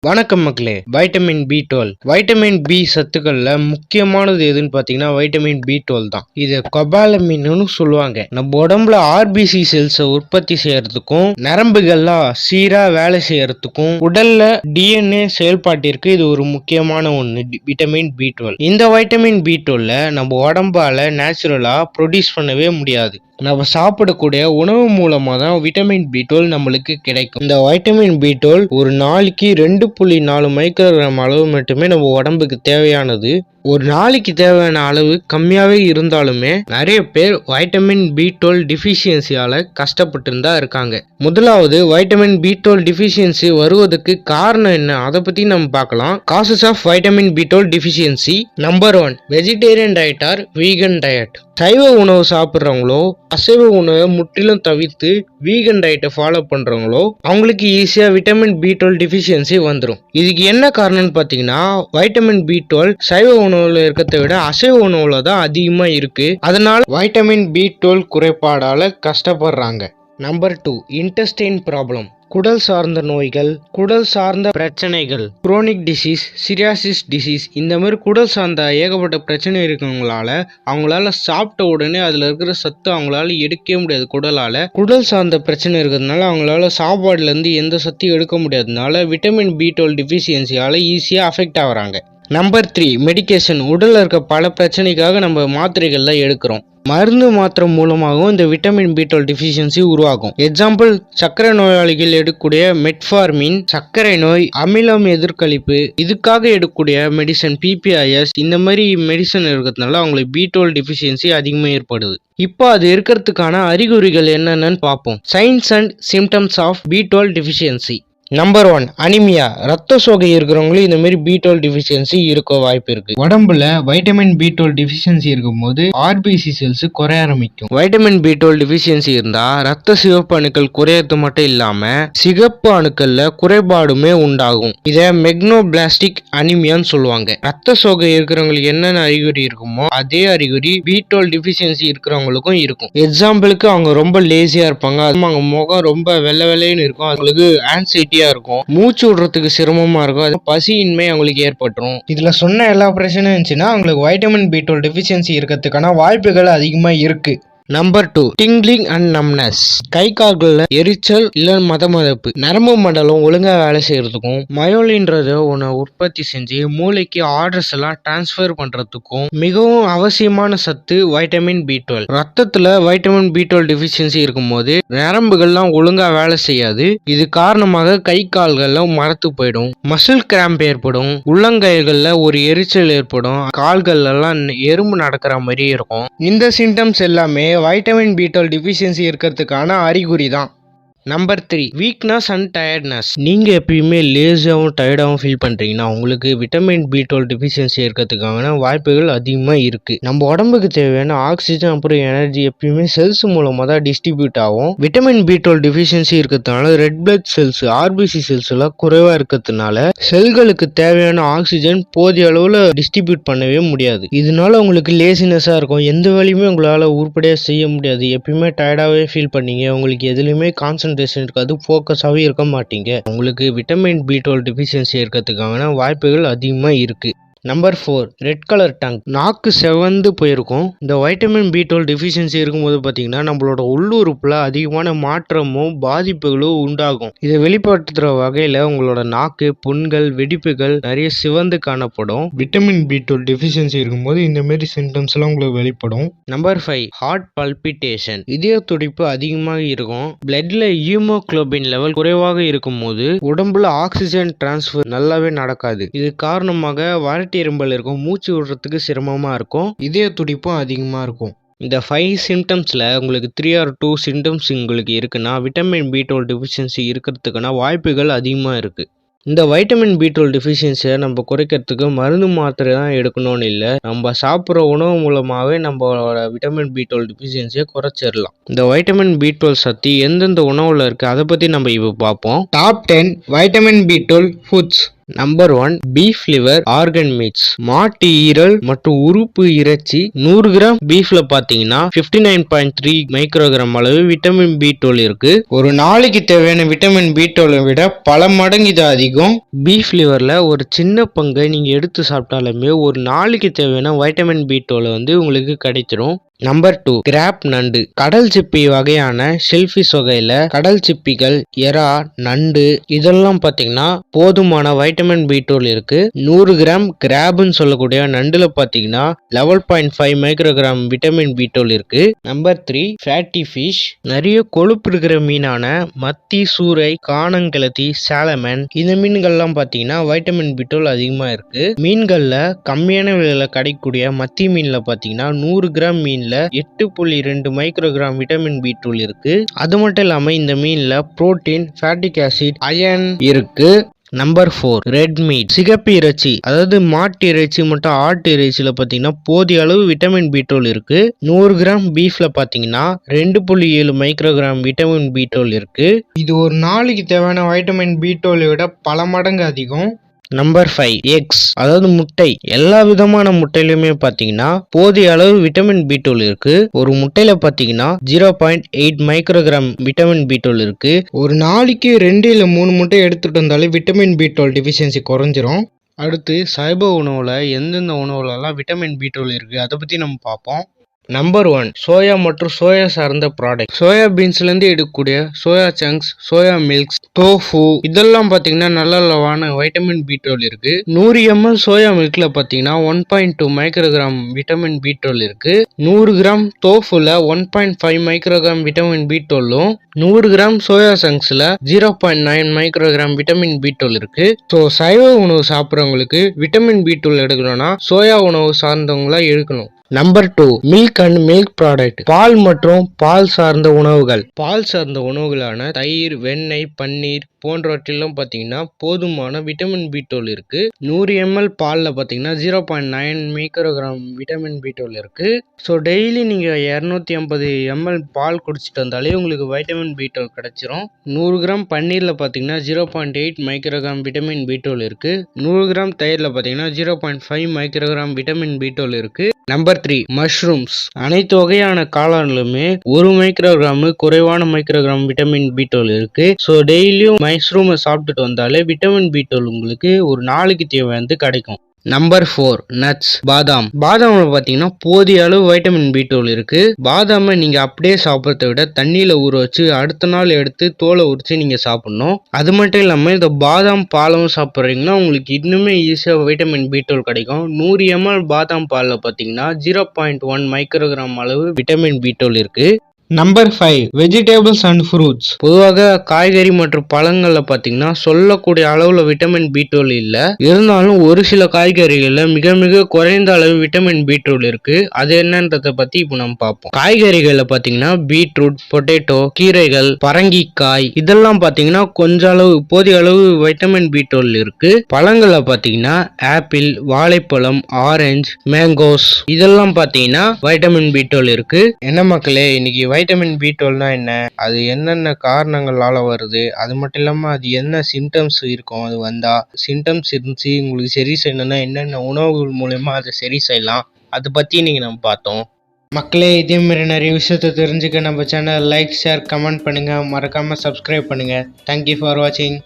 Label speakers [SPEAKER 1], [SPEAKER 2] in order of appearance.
[SPEAKER 1] வணக்கம் மக்களே. Vitamin B12 vitamin B சத்துக்கள்ல முக்கியமானது எதுன்னு பாத்தீங்கன்னா வைட்டமின் B12 தான். இது கொபாலமின்னு சொல்லுவாங்க. நம்ம உடம்புல ஆர்பிசி செல்ஸை உற்பத்தி செய்யறதுக்கும் நரம்புகள்லாம் சீரா வேலை செய்யறதுக்கும் உடல்ல DNA செயல்பாட்டிற்கு இது ஒரு முக்கியமான ஒண்ணு. விட்டமின் B12 இந்த வைட்டமின் B12 நம்ம உடம்பால நேச்சுரலா ப்ரொடியூஸ் பண்ணவே முடியாது. நம்ம சாப்பிடக்கூடிய உணவு மூலமா தான் விட்டமின் B12 நம்மளுக்கு கிடைக்கும். இந்த வைட்டமின் B12 ஒரு நாளைக்கு 2.4 மைக்ரோகிராம் அளவு மட்டுமே நம்ம உடம்புக்கு தேவையானது. ஒரு நாளைக்கு தேவையான அளவு கம்மியாவே இருந்தாலுமே நிறைய பேர் வைட்டமின் B12 டிஃபிஷியன்சியால கஷ்டப்பட்டு தான் இருக்காங்க. முதலாவது வைட்டமின் B12 டிஃபிஷியன்சி வருவதற்கு காரணம் என்ன, அதை பத்தி நம்ம பார்க்கலாம். Causes of vitamin B12 deficiency. Number 1, vegetarian diet or vegan diet. சைவ உணவு சாப்பிட்றவங்களோ அசைவ உணவை முற்றிலும் தவிர்த்து வீகன் டயட்டை ஃபாலோ பண்றவங்களோ அவங்களுக்கு ஈஸியா விட்டமின் B12 டிஃபிஷியன்சி வந்துடும். இதுக்கு என்ன காரணம்னு பாத்தீங்கன்னா வைட்டமின் B12 சைவ உணவுல இருக்கிறத விட அசைவ உணவுல தான் அதிகமா இருக்கு. அதனால வைட்டமின் B12 குறைபாடால கஷ்டப்படுறாங்க. Number 2, intestine problem. குடல் சார்ந்த நோய்கள், குடல் சார்ந்த பிரச்சனைகள், குரோனிக் டிசீஸ், சிரியாசிஸ் டிசீஸ், இந்த மாதிரி குடல் சார்ந்த ஏகப்பட்ட பிரச்சனை இருக்கவங்களால அவங்களால சாப்பிட்ட உடனே அதுல இருக்கிற சத்து அவங்களால எடுக்கவே முடியாது. குடல் சார்ந்த பிரச்சனை இருக்கிறதுனால அவங்களால சாப்பாடுல இருந்து எந்த சத்தையும் எடுக்க முடியாததுனால விட்டமின் B12 டிஃபிஷியன்சியால ஈஸியா அஃபெக்ட் ஆகுறாங்க. Number 3, medication. உடல்ல இருக்க பல பிரச்சனைக்காக நம்ம மாத்திரைகள்ல எடுக்கிறோம். மருந்து மாத்திரை மூலமாகவும் இந்த விட்டமின் B12 டிஃபிஷியன்சி உருவாகும். எக்ஸாம்பிள், சர்க்கரை நோயாளிகள் எடுக்கக்கூடிய மெட்ஃபார்மின், சர்க்கரை நோய், அமிலம் எதிர்கழிப்பு, இதுக்காக எடுக்கக்கூடிய மெடிசன் PPIS, இந்த மாதிரி மெடிசன் இருக்கிறதுனால அவங்களுக்கு B12 டிஃபிஷியன்சி அதிகமாக ஏற்படுது. இப்போ அது இருக்கிறதுக்கான அறிகுறிகள் என்னென்னு பார்ப்போம். Signs and symptoms of B12 deficiency. Number 1, anaemia. ரத்த சோகை இருக்கிறவங்களும் இந்த மாதிரி B12 டிஃபிஷியன்சி இருக்க வாய்ப்பு இருக்கு. உடம்புல வைட்டமின் B12 டிஃபிஷியன்சி இருக்கும் போது RBC செல்ஸ் குறைய ஆரம்பிக்கும். வைட்டமின் B12 டிஃபிஷியன்சி இருந்தா ரத்த சிவப்பு அணுக்கள் குறையறது மட்டும் இல்லாம சிகப்பு அணுக்கள்ல குறைபாடுமே உண்டாகும். இத மெக்னோபிளாஸ்டிக் அனிமியான்னு சொல்லுவாங்க. ரத்த சோகை இருக்கிறவங்களுக்கு என்னென்ன அறிகுறி இருக்குமோ அதே அறிகுறி B12 டிஃபிஷியன்சி இருக்கிறவங்களுக்கும் இருக்கும். எக்ஸாம்பிளுக்கு அவங்க ரொம்ப லேசியா இருப்பாங்க, அவங்க முகம் ரொம்ப வெள்ளை வெள்ளைன்னு இருக்கும், அவங்களுக்கு ஆன்சைட்டி இருக்கும், மூச்சு விடுறதுக்கு சிரமமா இருக்கும், பசியின்மை அவங்களுக்கு ஏற்பட்டுரும். இதுல சொன்ன எல்லா பிரச்சனையும் இருந்துச்சுன்னா அவங்களுக்கு வைட்டமின் B12 டெஃபிஷியன்சி இருக்கிறதுக்கான வாய்ப்புகள் அதிகமா இருக்கு. Number 2, tingling and numbness. கை கால்கள்ல எரிச்சல் இல்ல மதமதப்பு. நரம்பு மண்டலம் ஒழுங்கா வேலை செய்யறதுக்கும் மயோலின்றத ஒன்ன உற்பத்தி செஞ்சு மூளைக்கு ஆர்டர்ஸ் எல்லாம் டிரான்ஸ்பர் பண்றதுக்கும் மிகவும் அவசியமான சத்து வைட்டமின் B12. ரத்தத்துல வைட்டமின் B12 டிஃபிஷியன்சி இருக்கும் போது நரம்புகள்லாம் ஒழுங்கா வேலை செய்யாது. இது காரணமாக கை கால்கள்ல மரத்து போயிடும், மசில் கிராம்ப் ஏற்படும், உள்ளங்கைகள்ல ஒரு எரிச்சல் ஏற்படும், கால்கள் எல்லாம் எறும்பு நடக்கிற மாதிரி இருக்கும். இந்த சிம்டம்ஸ் எல்லாமே வைட்டமின் B12 டிஃபிஷியன்சி இருக்கிறதுக்கான அறிகுறி தான். Number 3, weakness and tiredness. நீங்க எப்பயுமே லேசியாகவும் டயர்டாகவும் ஃபீல் பண்றீங்கன்னா உங்களுக்கு விட்டமின் B12 டிஃபிஷியன்சி இருக்கிறதுக்கான வாய்ப்புகள் அதிகமா இருக்கு. நம்ம உடம்புக்கு தேவையான ஆக்சிஜன் அப்புறம் எனர்ஜி எப்பயுமே செல்ஸ் மூலமா தான் டிஸ்ட்ரிபியூட் ஆகும். விட்டமின் B12 டிஃபிஷியன்சி இருக்கிறதுனால red blood cells RBC cells எல்லாம் குறைவா இருக்கிறதுனால செல்களுக்கு தேவையான ஆக்சிஜன் போதிய அளவுல டிஸ்ட்ரிபியூட் பண்ணவே முடியாது. இதனால உங்களுக்கு லேசினஸா இருக்கும், எந்த வேலையுமே உங்களால உருப்படியா செய்ய முடியாது, எப்பயுமே டயர்டாவே ஃபீல் பண்ணீங்க, உங்களுக்கு எதுலையுமே கான்சென்ட்ரேஷன் இருக்காது, ஃபோக்கஸாவே இருக்க மாட்டீங்க. உங்களுக்கு விட்டமின் B12 டிஃபிஷியன்சி இருக்கிறதுக்கான வாய்ப்புகள் அதிகமா இருக்கு. Number 4, red colour tongue. நாக்கு செவந்து போயிருக்கும். இந்த வைட்டமின் B12 டிஃபிஷியன்சி இருக்கும்போது பார்த்தீங்கன்னா நம்மளோட உள்ளுறுப்புல அதிகமான மாற்றமும் பாதிப்புகளும் உண்டாகும். இதை வெளிப்படுத்துற வகையில உங்களோட நாக்கு, புண்கள், வெடிப்புகள் நிறைய சிவந்து காணப்படும். விட்டமின் B12 டிஃபிஷியன்சி இருக்கும்போது இந்த மாதிரி சிம்டம்ஸ் எல்லாம் உங்களுக்கு வெளிப்படும். Number 5, heart palpitation. இதய துடிப்பு அதிகமாக இருக்கும். பிளட்ல ஹீமோகுளோபின் லெவல் குறைவாக இருக்கும் போது உடம்புல ஆக்சிஜன் டிரான்ஸ்பர் நல்லாவே நடக்காது. இது காரணமாக இரும்பல் இருக்கும், மூச்சு விடுறதுக்கு சிரமமா இருக்கும், இதய துடிப்பும் அதிகமா இருக்கும். இந்த 5 சிம்டம்ஸ்ல உங்களுக்கு 3 or 2 சிம்டம்ஸ் உங்களுக்கு இருக்குன்னா விட்டமின் B12 டிஃபிஷியன்சி இருக்கிறதுக்கான வாய்ப்புகள் அதிகமா இருக்கு. இந்த வைட்டமின் B12 டிஃபிஷியன்சியை நம்ம குறைக்கிறதுக்கு மருந்து மாத்திரை தான் எடுக்கணும்னு இல்லை, நம்ம சாப்பிட்ற உணவு மூலமாகவே நம்மளோட விட்டமின் B12 டிஃபிஷியன்சியை குறைச்சிடலாம். இந்த வைட்டமின் B12 சக்தி எந்தெந்த உணவுல இருக்கு அதை பற்றி நம்ம இப்போ பார்ப்போம். Top 10 vitamin B12 foods. Number 1 beef liver organ meets. மாட்டு ஈரல் மற்றும் உறுப்பு இறைச்சி 100 கிராம் பீஃப்ல பாத்தீங்கன்னா 59.3 மைக்ரோகிராம் அளவு விட்டமின் B12 இருக்கு. ஒரு நாளைக்கு தேவையான விட்டமின் B12 விட பல மடங்கு இது அதிகம். பீஃப் லிவர்ல ஒரு சின்ன பங்கை நீங்க எடுத்து சாப்பிட்டாலுமே ஒரு நாளைக்கு தேவையான வைட்டமின் B12 உங்களுக்கு கிடைச்சிரும். நம்பர் 2 கிராப் நண்டு. கடல் சிப்பி வகையான ஷெல்ஃபிஷ் வகையில கடல் சிப்பிகள், எறா, நண்டு இதெல்லாம் பாத்தீங்கன்னா போதுமான வைட்டமின் B12 இருக்கு. 100 கிராம் கிராப்னு சொல்லக்கூடிய நண்டுல பாத்தீங்கன்னா 11.5 மைக்ரோகிராம் விட்டமின் B12 இருக்கு. Number 3 fatty fish. நிறைய கொழுப்பு இருக்கிற மீனான மத்தி, சூறை, காணங்கிழத்தி, சாலமன் இந்த மீன்கள்லாம் பாத்தீங்கன்னா வைட்டமின் B12 அதிகமா இருக்கு. மீன்கள்ல கம்மியான விலையில கிடைக்கக்கூடிய மத்தி மீன்ல பாத்தீங்கன்னா 100 கிராம் மீன்ல 8.2 மைக்ரோகிராம் விட்டமின் B12 இருக்கு. அது மட்டும் இல்லாம இந்த மீன்ல புரோட்டீன், ஃபேட்டிக் ஆசிட், அயன் இருக்கு. Number 4 red meat. சிகப்பு இறைச்சி, அதாவது மாட்டு இறைச்சி மற்றும் ஆட்டு இறைச்சியில பாத்தீங்கன்னா போதிய அளவு விட்டமின் B12 இருக்கு. 100 கிராம் பீஃப்ல பாத்தீங்கன்னா 2.7 மைக்ரோகிராம் விட்டமின் B12 இருக்கு. இது ஒரு நாளைக்கு தேவையான வைட்டமின் B12 விட பல மடங்கு அதிகம். நம்பர் 5 எக்ஸ், அதாவது முட்டை. எல்லா விதமான முட்டையிலுமே பாத்தீங்கன்னா போதிய அளவு விட்டமின் B12 இருக்கு. ஒரு முட்டையில பாத்தீங்கன்னா 0.8 மைக்ரோகிராம் விட்டமின் B12 இருக்கு. ஒரு நாளைக்கு 2 இல்ல 3 முட்டை எடுத்துட்டு வந்தாலே விட்டமின் B12 டிஃபிஷியன்சி குறைஞ்சிரும். அடுத்து சைவ உணவுல எந்தெந்த உணவுலலாம் விட்டமின் B12 இருக்கு அதை பத்தி நம்ம பார்ப்போம். நம்பர் 1 சோயா மற்றும் சோயா சார்ந்த ப்ராடக்ட். சோயா பீன்ஸ்ல இருந்து எடுக்கக்கூடிய soya chunks, soya milks, tofu இதெல்லாம் பாத்தீங்கன்னா நல்ல அளவான வைட்டமின் B12 இருக்கு. 100 ml சோயா மில்க்ல பாத்தீங்கன்னா 1.2 மைக்ரோகிராம் விட்டமின் B12 இருக்கு. 100 கிராம் டோஃபுல 1.5 மைக்ரோகிராம் விட்டமின் B12ம் 100 கிராம் சோயா சங்க்ஸ்ல 0.9 மைக்ரோகிராம் விட்டமின் B12 இருக்கு. ஸோ சைவ உணவு சாப்பிட்றவங்களுக்கு விட்டமின் B12 எடுக்கணும்னா சோயா உணவு சார்ந்தவங்களா எடுக்கணும். Number 2 milk and milk product. பால் மற்றும் பால் சார்ந்த உணவுகள். பால் சார்ந்த உணவுகளான தயிர், வெண்ணெய், பன்னீர் போன்றவற்றிலும் பாத்தீங்கன்னா போதுமான விட்டமின் B12 இருக்கு. 100 ml பால்ல பாத்தீங்கன்னா 0.9 மைக்ரோகிராம் விட்டமின் B12 இருக்கு. ஸோ டெய்லி நீங்க 250 ml பால் குடிச்சிட்டு வந்தாலே உங்களுக்கு வைட்டமின் B12 கிடைச்சிரும். 100 கிராம் பன்னீர்ல பாத்தீங்கன்னா 0.8 மைக்ரோகிராம் விட்டமின் B12 இருக்கு. 100 கிராம் தயிர்ல பாத்தீங்கன்னா 0.5 மைக்ரோகிராம் விட்டமின் B12 இருக்கு. Number 3 mushrooms. அனைத்து வகையான காளான்களுமே 1 மைக்ரோகிராம் குறைவான மைக்ரோகிராம் விட்டமின் B12 இருக்கு. ஸோ டெய்லியும் மஷ்ரூமை சாப்பிட்டுட்டு வந்தாலே விட்டமின் B12 உங்களுக்கு ஒரு நாளைக்கு தேவையானது கிடைக்கும். Number 4 nuts. பாதாம். பாதாம்ல பாத்தீங்கன்னா போதிய அளவு வைட்டமின் B12 இருக்கு. பாதாமை நீங்க அப்படியே சாப்பிட்றத விட தண்ணியில ஊற வச்சு அடுத்த நாள் எடுத்து தோலை உரிச்சு நீங்க சாப்பிடணும். அது மட்டும் இல்லாம இந்த பாதாம் பாலும் சாப்பிட்றீங்கன்னா உங்களுக்கு இன்னுமே ஈஸியா வைட்டமின் B12 கிடைக்கும். 100 ml பாதாம் பால்ல பாத்தீங்கன்னா 0.1 மைக்ரோகிராம் அளவு விட்டமின் B12 இருக்கு. Number 5 vegetables and fruits. பொதுவாக காய்கறி மற்றும் பழங்கள்ல பாத்தீங்கன்னா சொல்லக்கூடிய அளவுல விட்டமின் B12 இல்ல. இருந்தாலும் ஒரு சில காய்கறிகள்ல மிக மிக குறைந்த அளவு விட்டமின் B12 இருக்கு. அது என்னன்றத பத்தி இப்போ நம்ம பார்ப்போம். காய்கறிகள்ல பாத்தீங்கன்னா பீட்ரூட், பொட்டேட்டோ, கீரைகள், பரங்கிக்காய் இதெல்லாம் பாத்தீங்கன்னா கொஞ்ச அளவு போதிய அளவு வைட்டமின் B12 இருக்கு. பழங்கள்ல பாத்தீங்கன்னா ஆப்பிள், வாழைப்பழம், ஆரஞ்சு, மேங்கோஸ் இதெல்லாம் பாத்தீங்கன்னா வைட்டமின் B12 இருக்கு. என்ன மக்களே, இன்னைக்கு வைட்டமின் B12னா என்ன, அது என்னென்ன காரணங்களால வருது, அது மட்டும் இல்லாம அது என்ன சிம்டம்ஸ் இருக்கும், அது வந்தா சிம்டம்ஸ் இருந்துச்சு உங்களுக்கு சரி செய்யணும்னா என்னென்ன உணவுகள் மூலமா அதை சரி செய்யலாம், அதை பத்தி நீங்க நம்ம பார்த்தோம். மக்களே, இதே மாதிரி நிறைய விஷயத்த தெரிஞ்சுக்க நம்ம சேனல் லைக், ஷேர், கமெண்ட் பண்ணுங்க. மறக்காம சப்ஸ்கிரைப் பண்ணுங்க. தேங்க்யூ ஃபார் வாட்சிங்.